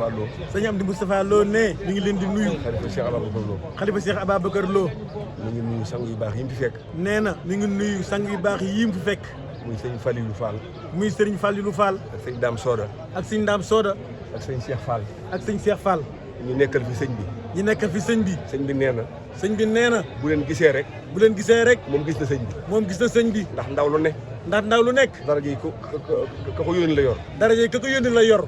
Moustapha Lo. sëñ Amdi Moustapha Lo ne mi ngi leen di nuyu. xalifa Cheikh Ababacar Lo. xalifa Cheikh Ababacar Lo. mi ngi nuyu sang yu baax yi mu fi fekk. nee na mi ngi nuyu sang yu baax yi mu fi fekk. muy sëñ Falilou Fall. muy sëriñ Falilou Fall. ak sëñ Dame Soda. ak sëñ Dame Soda. ak sëñ Cheikh Fall. ak sëñ Cheikh Fall. ñu nekkal fi sëñ bi. ñu nekkal fi sëñ bi. sëñ bi nee na. sëñ bi nee na. bu leen gisee rek. bu leen gisee rek. moom gis na sëñ bi. moom gis na sëñ bi. ndax ndaw lu ne. ndax ndaw lu nekk. daraja yi ka ko yónni la yor. daraja yi ka ko yónni la yor.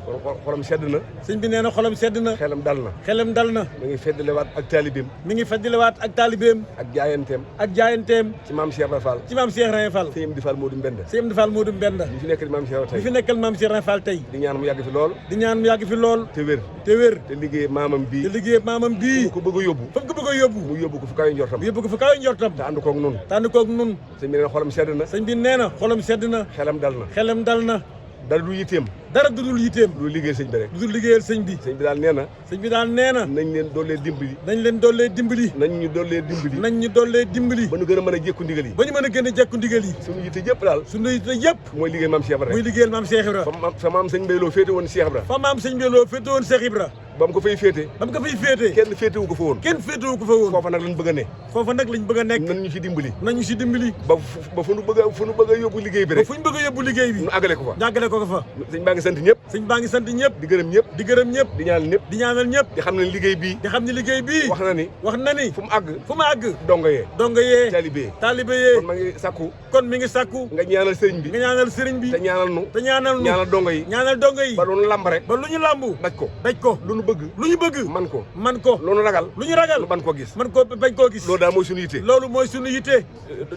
xolam sedd na. sëñ bi nee na xolam sedd na. xelam dal na. xelam dal na. mi ngi feddalewaat ak taalibeem. mi ngi feddalewaat ak taalibeem. ak jaayanteem. ak jaayanteem. ci maam Cheikh Ibra Fall. ci maam Cheikh Ibra Fall. sëñ Amdi Fall Modou Mbenda. sëñ Amdi Fall Modou Mbenda. ñu fi nekkal maam Cheikh tey. ñu fi nekkal maam Cheikh Ibra Fall tey. di ñaan mu yàgg fi lool. di ñaan mu yàgg fi lool. te wér. te wér. te liggéey maamam bii. te liggéey maamam bii. ko bëgg a yóbbu. fa ko bëgg a yóbbu. mu yóbbu ko fu kawe njortam. mu yóbbu ko fu kawe njortam. te ànd koog nun. te ànd koog nun. sëñ bi nee na xolam sedd na. sëñ bi nee na xolam sedd na. xelam dal na. xelam dal na. dara du yitteem. dara du dul yitteem. lu liggéey sëñ bi rek. du dul liggéeyal sëñ bi. sëñ bi daal nee na. sëñ bi daal nee na. nañ leen doolee dimbali. nañ leen doolee dimbali. nañ ñu doolee dimbali. nañ ñu doolee dimbali. ba ñu gën a mën a jékku ndigal yi. ba ñu mën a gën a jékku ndigal yi. suñu yitte yëpp daal. suñu yitte yëpp. mooy liggéey maam Cheikh Ibra rek. muy liggéeyal maam Cheikh Ibra. fa maam sëñ Mbaye Lo féete woon Cheikh Ibra. fa maam sëñ Mbaye Lo féete woon Cheikh Ibra. ba mu ko fay féete. ba mu ko fay féete. kenn féetewu ko fa woon. kenn féetewu ko fa woon. foofa nag lañ bëgg a ne. foofa nag lañ bëgg a nekk. nañ ñu ci dimbali. nañ ñu ci dimbali. ba fu nu bëgg a yóbbu liggéey bi rek. ba fu ñu bëgg a yóbbu liggéey bi. ñu àggale ko fa. ñu àggale ko fa. sëñ baa ngi sant ñëpp. sëñ baa ngi sant ñëpp. di gërëm ñëpp. di gërëm ñëpp. di ñaanal ñëpp. di ñaanal ñëpp. di xam ne liggéey bii. di xam ne liggéey bii. wax na ni. wax na ni. fu mu àgg. fu mu àgg. dongo yee. dongo yee. taalibe yee. taalibe yee. kon ma ngi sakku. kon mi ngi sakku. nga ñaanal sëriñ bi. nga ñaanal sëriñ bi. te ñaanal nu. te ñaanal nu. ñaanal dongo yi. ñaanal dongo yi. ba lu nu lamb rek. ba lu ñu lambu. daj ko. daj ko. lu nu bëgg. lu ñu bëgg. man ko. man ko. lu nu ragal. lu ñu ragal. lu ban ko gis. man ko bañ koo gis. loolu daal mooy suñu yitte. loolu mooy suñu yitte.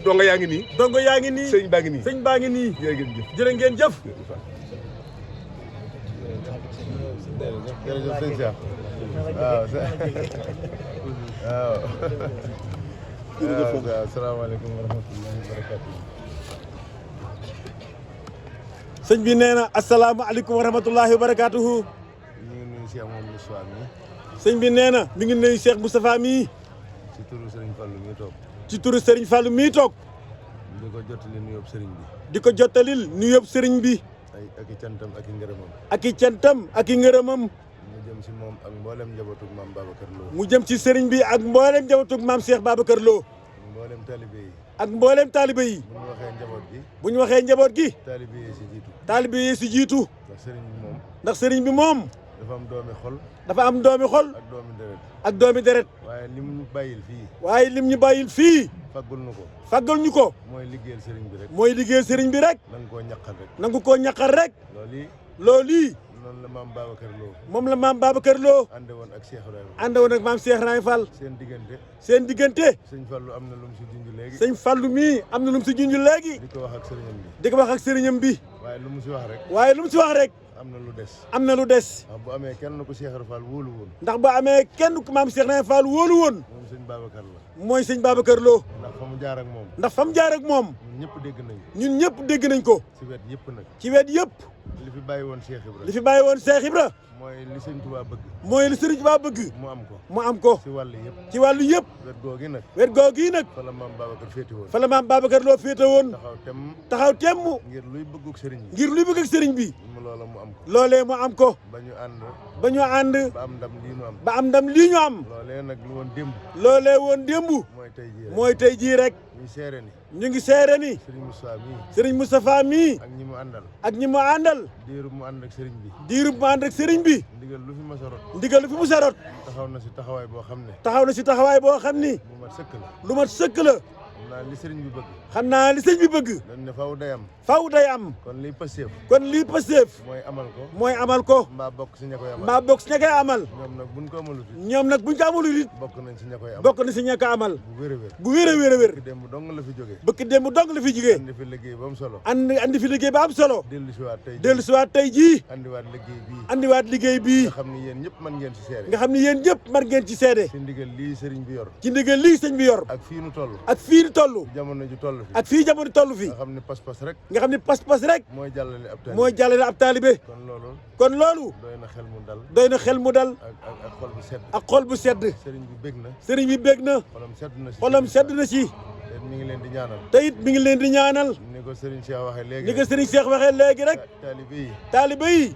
dongo yaa ngi nii. dongo yaa ngi nii. sëriñ baa ngi nii. sëñ baa ngi nii. jërë ngeen jëf. jërë ngeen jëf. jërëjëf sëñ Cheikh waaw waaw asalaamaaleykum wa rahmatullahi wa barakatu. sëñ bi nee na asalaamaaleykum wa rahmatullahi wa barakatuhu. ñu ngi nuyu Cheikh moom Moustapha mi. sëñ bi nee na mi ngi nuyu Cheikh Moustapha mii. ci turu Serigne Fallou mi toog. ci turu Serigne Fallou mii toog. di ko jottali nuyoob Serigne bi. di ko jottalil nuyoob Serigne bi. ak i cantam ak i ngërëmam. ak i cantam ak i ngërëmam. mu jëm si moom ak mboolem njabootug maam Babacar Lo. mu jëm ci Serigne bi ak mboolem njabootug maam Cheikh Babacar Lo. mboolem talibé yi. ak mboolem taalibe yi. bu ñu waxee njaboot gi. bu ñu waxee njaboot gi. talibé yi si jiitu. taalibe yi si jiitu. ndax Serigne bi moom. ndax Serigne bi moom. dafa am doomi xol. dafa am doomi xol. ak doomi deret. ak doomi deret. waaye lim ñu bàyyil fii. waaye lim ñu bàyyil fii. faggul nu ko. faggal ñu ko. mooy liggéeyal Serigne bi rek. mooy liggéey Serigne bi rek. na nga koo ñaqal rek. nangu koo ñaqal rek. loolu yi. loolu yi. noonu la maam Babacar Lo. moom la maam Babacar Lo. ànde woon ak Cheikh Ibrahima. ànd woon ak maam Cheikh Ibrahima Fall. seen diggante. seen diggante. sëñ Fallou am na lu mu si junj léegi. sëñ Fallou mii am na lu mu si junj léegi. di ko wax ak sëriñam bi. di ko wax ak sëriñam bi. waaye lu mu si wax rek. waaye lu mu si wax rek. am na lu des. am na lu des. ndax bu amee kenn ku Cheikh Ibrahima Fall wóolu woon. ndax ba amee kenn ku maam Cheikh Ibrahima Fall wóolu woon. moom sëñ Babacar la. mooy sëñ Babacar Lo. ndax fa mu jaar ak moom. ndax fa mu jaar ak moom. ñun ñëpp dégg nañ. ñun ñëpp dégg nañ ko. si wet yëpp nag. ci wet yëpp. li fi bàyyi woon Cheikh Ibrahima. li fi bàyyi woon Cheikh Ibra. mooy li sëñ Touba bëgg. mooy li Sëriñ Tuubaa bëgg. mu am ko. mu am ko. si wàll yëpp. ci wàllu yëpp. wet googi nag. wet googu yi nag. fa la maam Babacar féete woon. fa la maam Babacar Lo féete woon. taxaw tem. taxaw temm. ngir luy bëgguk sëriñ bi. ngir luy bëgg ak sëriñ bi. mu loola mu am ko. loolee mu am ko. ba ñu ànd. ba ñu ànd. ba am ndam lii nu am. ba am ndam lii ñu am. loolee nag lu woon démb. loolee woon démb. mooy tey jii rek. mooy tey jii rek. ñu seere ni. ñu ngi seere ni. Serigne Moustapha mii. Serigne Moustapha mii. ak ñi mu àndal. ak ñi mu àndal. diiru mu ànd ak Serigne bi. diiru mu ànd ak Serigne bi. ndigal lu fi mas a rot. ndigal lu fi mu sarot. taxaw na si taxawaay boo xam ne. taxaw na si taxawaay boo xam ni. bu mat sëkk la. lu mat sëkk la. xam naa li Serigne bi bëgg. xam naa li sëñ bi bëgg. dañ ne faw day am. faw day am. kon liy pëseef. kon lii Pastef. mooy amal ko. mooy amal ko. mbaa bokk si ña koy amal. mbaa bokk si ña koy amal. ñoom nag buñ ko amalut it. ñoom nag buñ ko amalul it. bokk nañ si ña koy amal. bokk na si ña ko amal. bu wér a wér. bu wér a wér a wér. démb dong la fi jógee. bëkk démb dong la fi jigee. andi fi liggéey ba mu solo. andi fi liggéey ba am solo. dellu si waat tey. dellu si waat tey jii. andiwaat liggéey bii. andiwaat liggéey bii. nga xam ni yéen ñëpp mën ngeen si seere. nga xam ni yéen ñëpp mën ngeen ci seede. si ndigal lii Serigne bi yor. ci ndigal lii sëñ bi yor. ak fii nu toll. ak fii ni toll. jamono ju toll fi. ak fii jamono toll fi. nga xam ne pas-pas rek. nga xam ni pas-pas rek. mooy jàllale ab taalibe. mooy jàllale ab taalibe. kon loolu. kon loolu. doy na xel mu dal. doy na xel mu dal. ak xol bu sedd. ak xol bu sedd. Serigne bi bég na. sëriñ bi bég na. xolam sedd na si. xolam sedd na si. te mi ngi leen di ñaanal. te it mi ngi leen di ñaanal. ni ko Serigne Cheikh waxee léegi. ni ko sëriñ Cheikh waxee léegi rek. taalibe yi. taalibe yi.